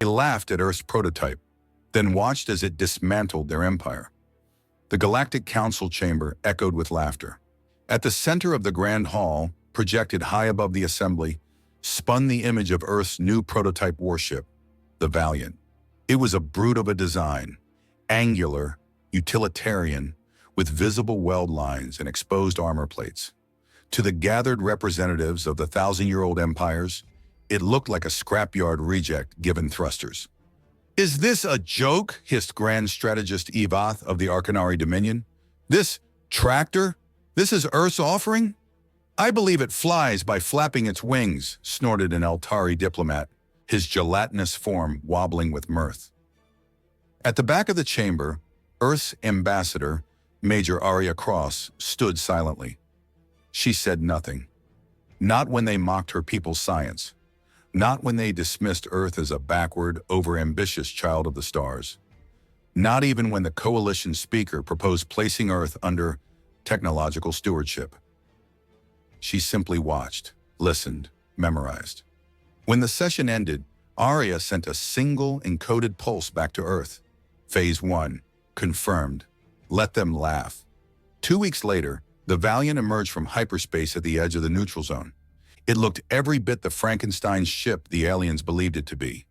They laughed at Earth's prototype, then watched as it dismantled their empire. The Galactic Council chamber echoed with laughter. At the center of the Grand Hall, projected high above the assembly, spun the image of Earth's new prototype warship, the Valiant. It was a brute of a design, angular, utilitarian, with visible weld lines and exposed armor plates. To the gathered representatives of the thousand-year-old empires, it looked like a scrapyard reject given thrusters. "Is this a joke?" hissed Grand Strategist Evath of the Arcanari Dominion. "This tractor? This is Earth's offering?" "I believe it flies by flapping its wings," snorted an Altari diplomat, his gelatinous form wobbling with mirth. At the back of the chamber, Earth's ambassador, Major Arya Cross, stood silently. She said nothing. Not when they mocked her people's science. Not when they dismissed Earth as a backward, over-ambitious child of the stars. Not even when the coalition speaker proposed placing Earth under technological stewardship. She simply watched, listened, memorized. When the session ended, Arya sent a single encoded pulse back to Earth. Phase 1, confirmed. Let them laugh. 2 weeks later, the Valiant emerged from hyperspace at the edge of the neutral zone. It looked every bit the Frankenstein ship the aliens believed it to be.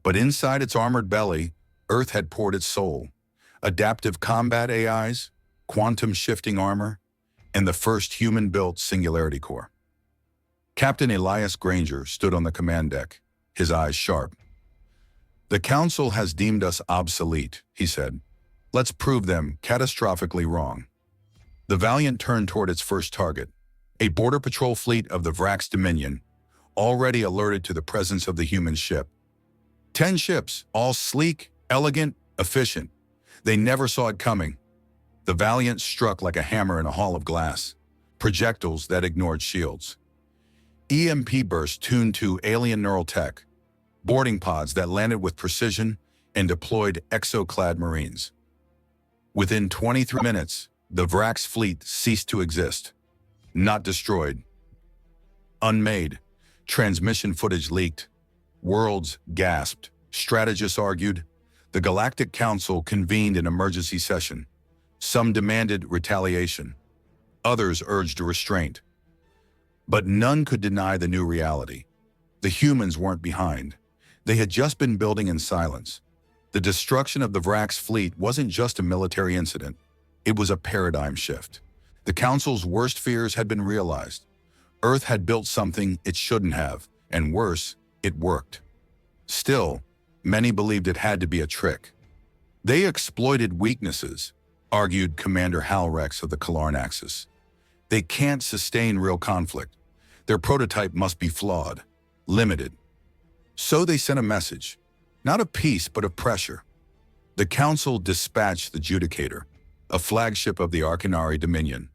But inside its armored belly, Earth had poured its soul. Adaptive combat AIs, quantum shifting armor, and the first human-built singularity core. Captain Elias Granger stood on the command deck, his eyes sharp. "The Council has deemed us obsolete," he said. "Let's prove them catastrophically wrong." The Valiant turned toward its first target, a border patrol fleet of the Vrax Dominion, already alerted to the presence of the human ship. 10 ships, all sleek, elegant, efficient. They never saw it coming. The Valiant struck like a hammer in a hall of glass, projectiles that ignored shields. EMP bursts tuned to alien neural tech, boarding pods that landed with precision and deployed exoclad Marines. Within 23 minutes, the Vrax fleet ceased to exist. Not destroyed. Unmade. Transmission footage leaked. Worlds gasped. Strategists argued. The Galactic Council convened an emergency session. Some demanded retaliation. Others urged restraint. But none could deny the new reality. The humans weren't behind. They had just been building in silence. The destruction of the Vrax fleet wasn't just a military incident. It was a paradigm shift. The Council's worst fears had been realized. Earth had built something it shouldn't have, and worse, it worked. Still, many believed it had to be a trick. They exploited weaknesses, argued Commander Halrex of the Kalarn Axis. They can't sustain real conflict. Their prototype must be flawed, limited. So they sent a message, not of peace but of pressure. The Council dispatched the Judicator, a flagship of the Arcanari Dominion.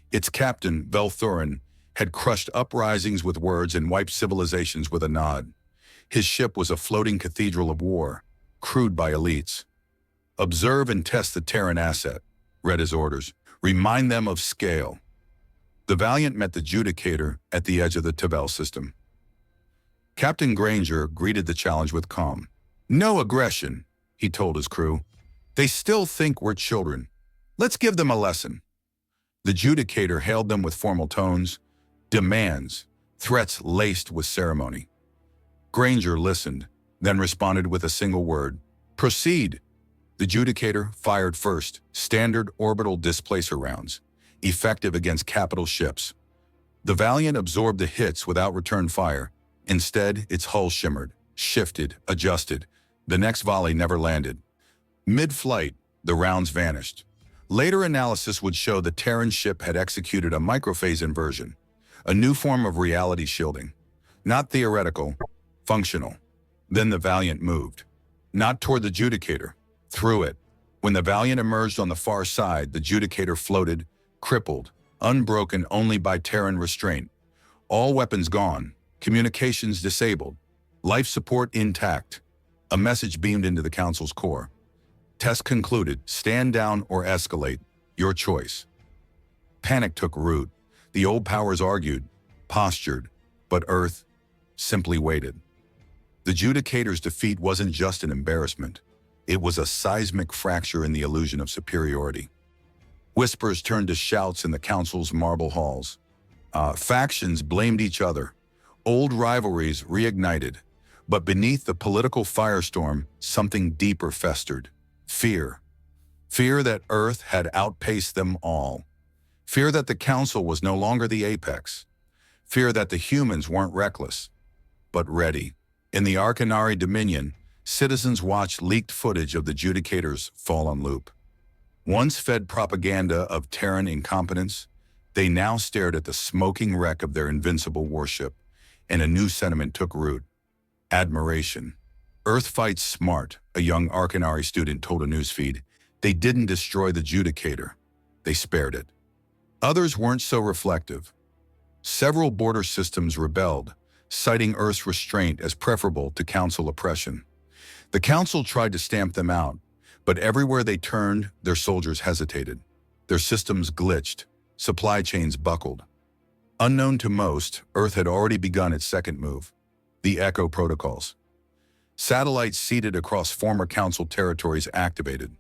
Its captain, Velthurin, had crushed uprisings with words and wiped civilizations with a nod. His ship was a floating cathedral of war, crewed by elites. "Observe and test the Terran asset," read his orders. "Remind them of scale." The Valiant met the Judicator at the edge of the Tavel system. Captain Granger greeted the challenge with calm. "No aggression," he told his crew. "They still think we're children. Let's give them a lesson." The Judicator hailed them with formal tones, demands, threats laced with ceremony. Granger listened, then responded with a single word. "Proceed." The Judicator fired first, standard orbital displacer rounds, effective against capital ships. The Valiant absorbed the hits without return fire. Instead, its hull shimmered, shifted, adjusted. The next volley never landed. Mid-flight, the rounds vanished. Later analysis would show the Terran ship had executed a microphase inversion, a new form of reality shielding. Not theoretical, functional. Then the Valiant moved. Not toward the Judicator, through it. When the Valiant emerged on the far side, the Judicator floated, crippled, unbroken only by Terran restraint. All weapons gone, communications disabled, life support intact. A message beamed into the Council's core. Test concluded. Stand down or escalate. Your choice. Panic took root. The old powers argued, postured, but Earth simply waited. The Judicator's defeat wasn't just an embarrassment. It was a seismic fracture in the illusion of superiority. Whispers turned to shouts in the council's marble halls. Factions blamed each other. Old rivalries reignited. But beneath the political firestorm, something deeper festered. Fear. Fear that Earth had outpaced them all. Fear that the council was no longer the apex. Fear that the humans weren't reckless, but ready. In the Arcanari Dominion, citizens watched leaked footage of the Judicators fall on loop. Once fed propaganda of Terran incompetence, they now stared at the smoking wreck of their invincible warship, and a new sentiment took root. Admiration. Earth fights smart, a young Arcanari student told a newsfeed. They didn't destroy the Judicator. They spared it. Others weren't so reflective. Several border systems rebelled, citing Earth's restraint as preferable to Council oppression. The Council tried to stamp them out, but everywhere they turned, their soldiers hesitated. Their systems glitched, supply chains buckled. Unknown to most, Earth had already begun its second move, the Echo protocols. Satellites seated across former Council territories activated.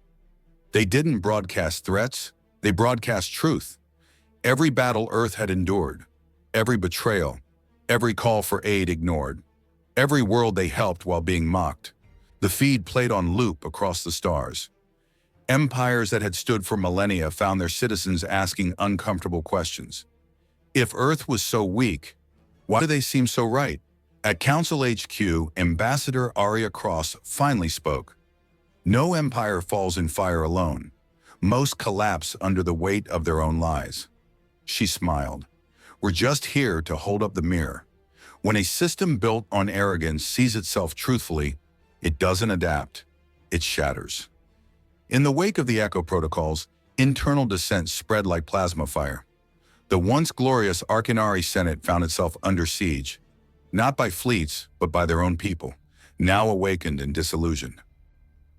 They didn't broadcast threats, they broadcast truth. Every battle Earth had endured, every betrayal, every call for aid ignored, every world they helped while being mocked. The feed played on loop across the stars. Empires that had stood for millennia found their citizens asking uncomfortable questions. If Earth was so weak, why do they seem so right? At Council HQ, Ambassador Arya Cross finally spoke. No empire falls in fire alone. Most collapse under the weight of their own lies. She smiled. We're just here to hold up the mirror. When a system built on arrogance sees itself truthfully, it doesn't adapt, it shatters. In the wake of the Echo protocols, internal dissent spread like plasma fire. The once glorious Arcanari Senate found itself under siege, not by fleets, but by their own people, now awakened and disillusioned.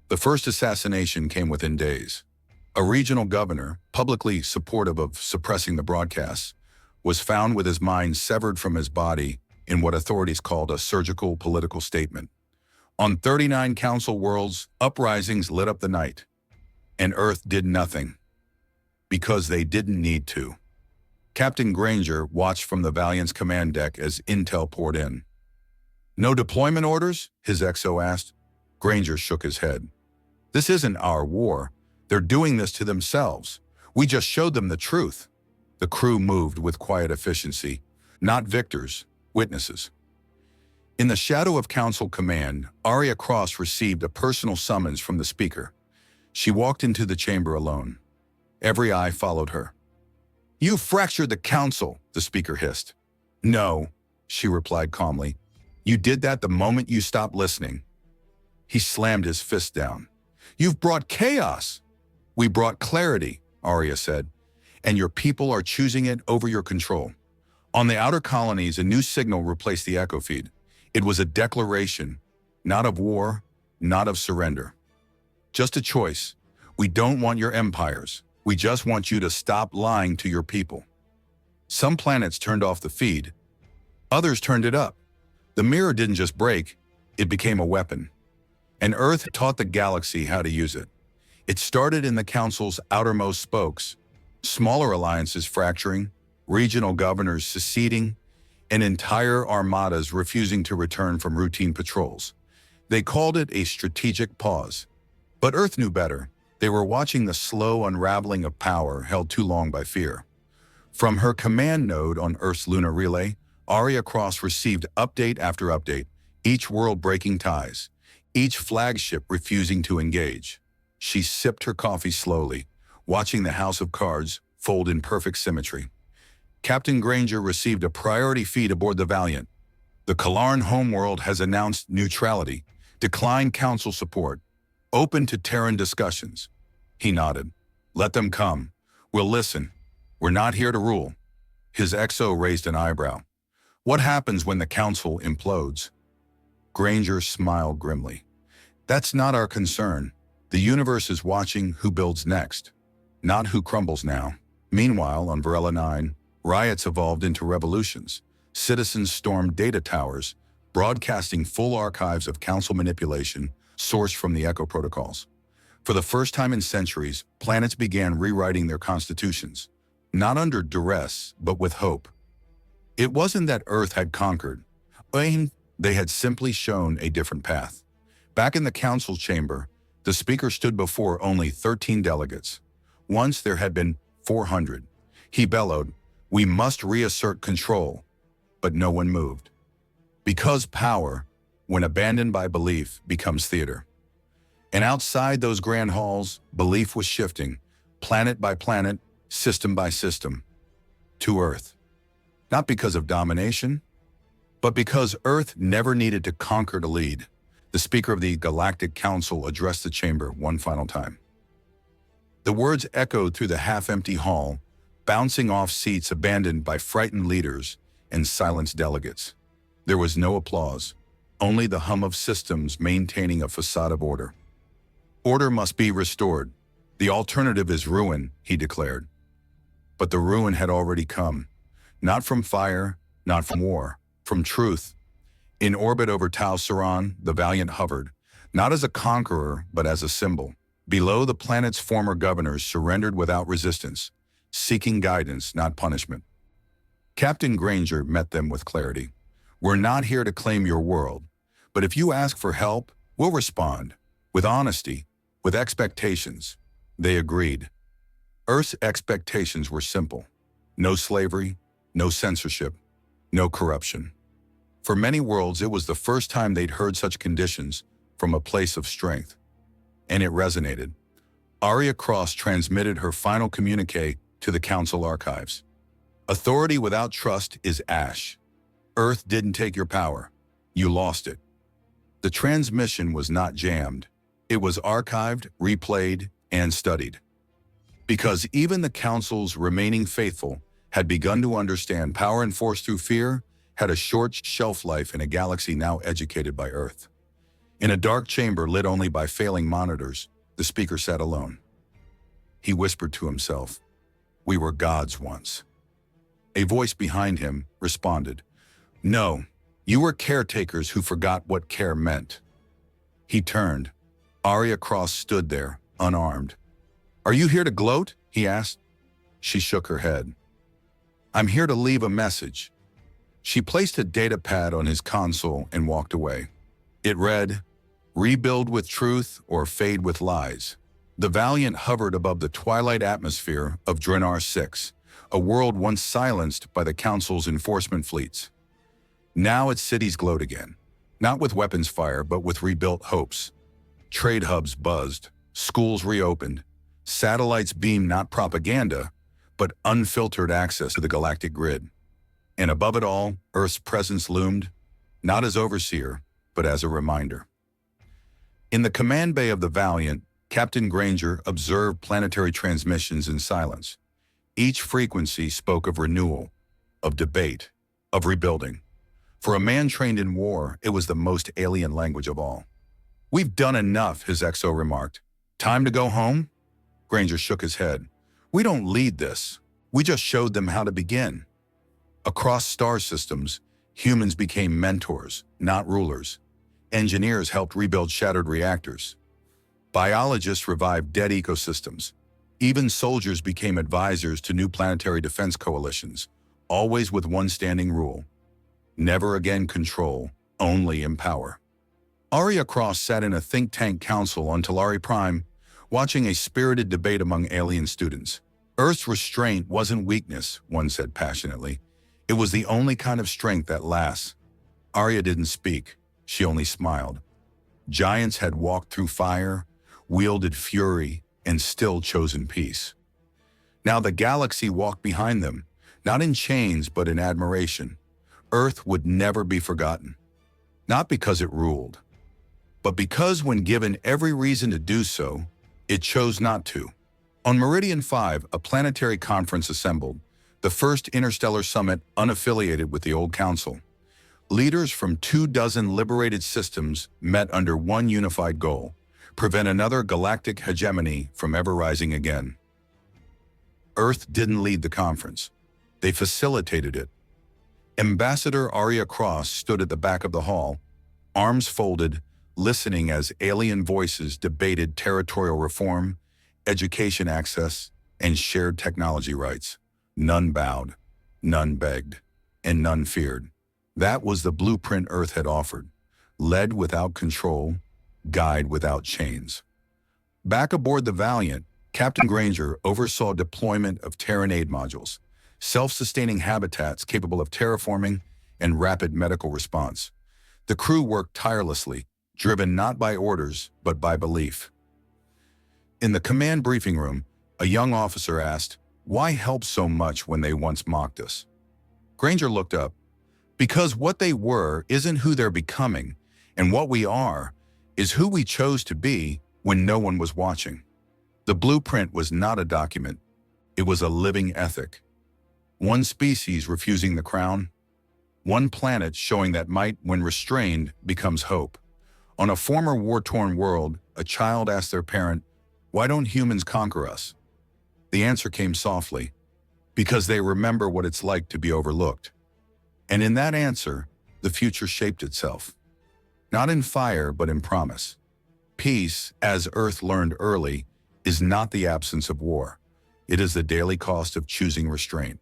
The first assassination came within days. A regional governor, publicly supportive of suppressing the broadcasts, was found with his mind severed from his body in what authorities called a surgical political statement. On 39 council worlds, uprisings lit up the night, and Earth did nothing, because they didn't need to. Captain Granger watched from the Valiant's command deck as intel poured in. No deployment orders? His XO asked. Granger shook his head. This isn't our war. They're doing this to themselves. We just showed them the truth. The crew moved with quiet efficiency, not victors, witnesses. In the shadow of Council command, Arya Cross received a personal summons from the speaker. She walked into the chamber alone. Every eye followed her. You fractured the Council, the speaker hissed. No, she replied calmly. You did that the moment you stopped listening. He slammed his fist down. You've brought chaos. We brought clarity, Arya said, and your people are choosing it over your control. On the outer colonies, a new signal replaced the echo feed. It was a declaration, not of war, not of surrender. Just a choice. We don't want your empires. We just want you to stop lying to your people. Some planets turned off the feed. Others turned it up. The mirror didn't just break, it became a weapon. And Earth taught the galaxy how to use it. It started in the Council's outermost spokes, smaller alliances fracturing, regional governors seceding, and entire armadas refusing to return from routine patrols. They called it a strategic pause. But Earth knew better. They were watching the slow unraveling of power held too long by fear. From her command node on Earth's lunar relay, Arya Cross received update after update, each world breaking ties, each flagship refusing to engage. She sipped her coffee slowly, watching the house of cards fold in perfect symmetry. Captain Granger received a priority feed aboard the Valiant. The Kalarn homeworld has announced neutrality, declined Council support, open to Terran discussions. He nodded. Let them come. We'll listen. We're not here to rule. His XO raised an eyebrow. What happens when the Council implodes? Granger smiled grimly. That's not our concern. The universe is watching who builds next, not who crumbles now. Meanwhile, on Varela 9, riots evolved into revolutions. Citizens stormed data towers, broadcasting full archives of council manipulation sourced from the Echo protocols. For the first time in centuries, planets began rewriting their constitutions, not under duress, but with hope. It wasn't that Earth had conquered. They had simply shown a different path. Back in the council chamber, the speaker stood before only 13 delegates. Once there had been 400. He bellowed, "We must reassert control," but no one moved. Because power, when abandoned by belief, becomes theater. And outside those grand halls, belief was shifting, planet by planet, system by system, to Earth. Not because of domination, but because Earth never needed to conquer to lead. The Speaker of the Galactic Council addressed the chamber one final time. The words echoed through the half-empty hall, bouncing off seats abandoned by frightened leaders and silenced delegates. There was no applause, only the hum of systems maintaining a facade of order. Order must be restored. The alternative is ruin, he declared. But the ruin had already come. Not from fire, not from war, from truth. In orbit over Tau Saran, the Valiant hovered, not as a conqueror, but as a symbol. Below, the planet's former governors surrendered without resistance, seeking guidance, not punishment. Captain Granger met them with clarity. "We're not here to claim your world, but if you ask for help, we'll respond, with honesty, with expectations." They agreed. Earth's expectations were simple. No slavery, no censorship, no corruption. For many worlds, it was the first time they'd heard such conditions from a place of strength. And it resonated. Aria Cross transmitted her final communique to the Council archives. "Authority without trust is ash. Earth didn't take your power. You lost it." The transmission was not jammed. It was archived, replayed, and studied. Because even the Council's remaining faithful had begun to understand power enforced through fear had a short shelf life in a galaxy now educated by Earth. In a dark chamber lit only by failing monitors, the speaker sat alone. He whispered to himself, "We were gods once." A voice behind him responded, "No, you were caretakers who forgot what care meant." He turned. Aria Cross stood there, unarmed. "Are you here to gloat?" he asked. She shook her head. "I'm here to leave a message." She placed a data pad on his console and walked away. It read, "Rebuild with truth or fade with lies." The Valiant hovered above the twilight atmosphere of Drenar 6, a world once silenced by the Council's enforcement fleets. Now its cities glowed again, not with weapons fire, but with rebuilt hopes. Trade hubs buzzed, schools reopened, satellites beamed not propaganda, but unfiltered access to the galactic grid. And above it all, Earth's presence loomed, not as overseer, but as a reminder. In the command bay of the Valiant, Captain Granger observed planetary transmissions in silence. Each frequency spoke of renewal, of debate, of rebuilding. For a man trained in war, it was the most alien language of all. "We've done enough," his XO remarked. "Time to go home?" Granger shook his head. "We don't lead this. We just showed them how to begin." Across star systems, humans became mentors, not rulers. Engineers helped rebuild shattered reactors. Biologists revived dead ecosystems. Even soldiers became advisors to new planetary defense coalitions, always with one standing rule: never again control, only empower. Aria Cross sat in a think tank council on Talari Prime, watching a spirited debate among alien students. Earth's restraint wasn't weakness, one said passionately. It was the only kind of strength that lasts. Aria didn't speak. She only smiled. Giants had walked through fire, wielded fury, and still chosen peace. Now the galaxy walked behind them, not in chains but in admiration. Earth would never be forgotten. Not because it ruled, but because when given every reason to do so, it chose not to. On Meridian 5, a planetary conference assembled, the first interstellar summit unaffiliated with the old council. Leaders from 24 liberated systems met under one unified goal: prevent another galactic hegemony from ever rising again. Earth didn't lead the conference. They facilitated it. Ambassador Arya Cross stood at the back of the hall, arms folded, listening as alien voices debated territorial reform, education access, and shared technology rights. None bowed, none begged, and none feared. That was the blueprint Earth had offered: lead without control, guide without chains. Back aboard the Valiant, Captain Granger oversaw deployment of Terran aid modules, self-sustaining habitats capable of terraforming and rapid medical response. The crew worked tirelessly, driven not by orders, but by belief. In the command briefing room, a young officer asked, "Why help so much when they once mocked us?" Granger looked up. "Because what they were isn't who they're becoming, and what we are is who we chose to be when no one was watching." The blueprint was not a document. It was a living ethic. One species refusing the crown. One planet showing that might, when restrained, becomes hope. On a former war-torn world, a child asked their parent, "Why don't humans conquer us?" The answer came softly, "Because they remember what it's like to be overlooked." And in that answer, the future shaped itself. Not in fire, but in promise. Peace, as Earth learned early, is not the absence of war. It is the daily cost of choosing restraint.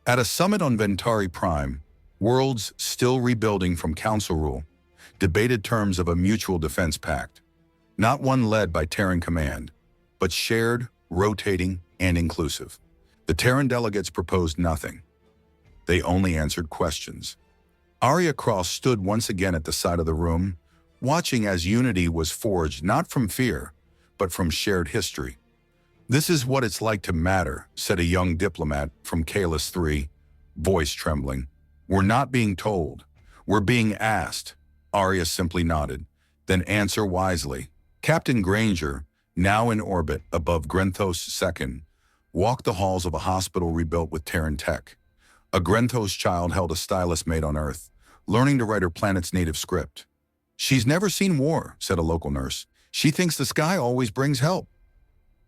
At a summit on Ventari Prime, worlds still rebuilding from council rule debated terms of a mutual defense pact, not one led by Terran command, but shared, rotating, and inclusive. The Terran delegates proposed nothing. They only answered questions. Arya Cross stood once again at the side of the room, watching as unity was forged not from fear, but from shared history. "This is what it's like to matter," said a young diplomat from Kalis 3, voice trembling. "We're not being told. We're being asked." Arya simply nodded. "Then answer wisely." Captain Granger, now in orbit above Grenthos II, walked the halls of a hospital rebuilt with Terran tech. A Grenthos child held a stylus made on Earth, learning to write her planet's native script. "She's never seen war," said a local nurse. "She thinks the sky always brings help."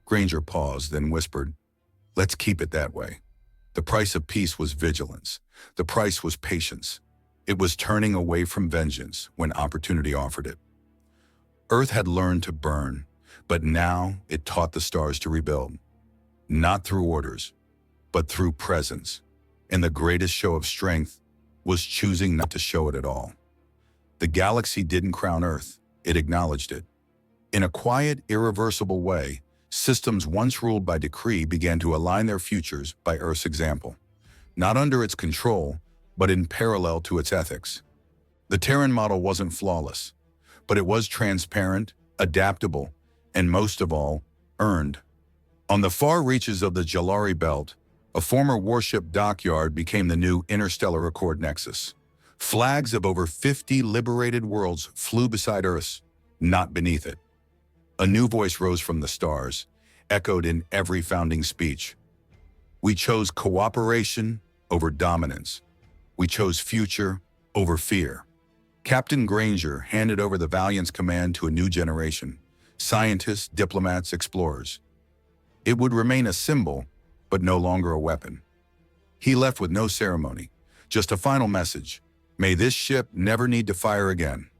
Granger paused, then whispered, "Let's keep it that way." The price of peace was vigilance. The price was patience. It was turning away from vengeance when opportunity offered it. Earth had learned to burn, but now it taught the stars to rebuild. Not through orders, but through presence. And the greatest show of strength was choosing not to show it at all. The galaxy didn't crown Earth, it acknowledged it. In a quiet, irreversible way, systems once ruled by decree began to align their futures by Earth's example. Not under its control, but in parallel to its ethics. The Terran model wasn't flawless, but it was transparent, adaptable, and most of all, earned. On the far reaches of the Jalari Belt, a former warship dockyard became the new interstellar accord nexus. Flags of over 50 liberated worlds flew beside Earth's, not beneath it. A new voice rose from the stars, echoed in every founding speech. We chose cooperation over dominance. We chose future over fear. Captain Granger handed over the Valiant's command to a new generation, scientists, diplomats, explorers. It would remain a symbol, but no longer a weapon. He left with no ceremony, just a final message: may this ship never need to fire again.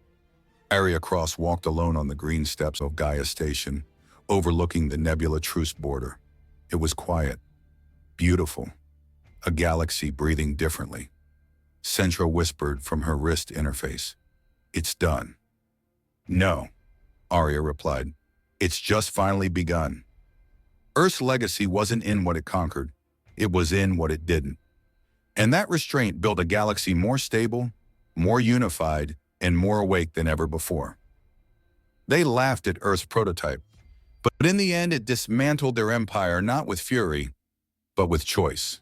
Arya Cross walked alone on the green steps of Gaia Station, overlooking the Nebula Truce border. It was quiet, beautiful, a galaxy breathing differently. Centra whispered from her wrist interface, "It's done." "No," Arya replied. "It's just finally begun." Earth's legacy wasn't in what it conquered, it was in what it didn't. And that restraint built a galaxy more stable, more unified, and more awake than ever before. They laughed at Earth's prototype, but in the end it dismantled their empire not with fury, but with choice.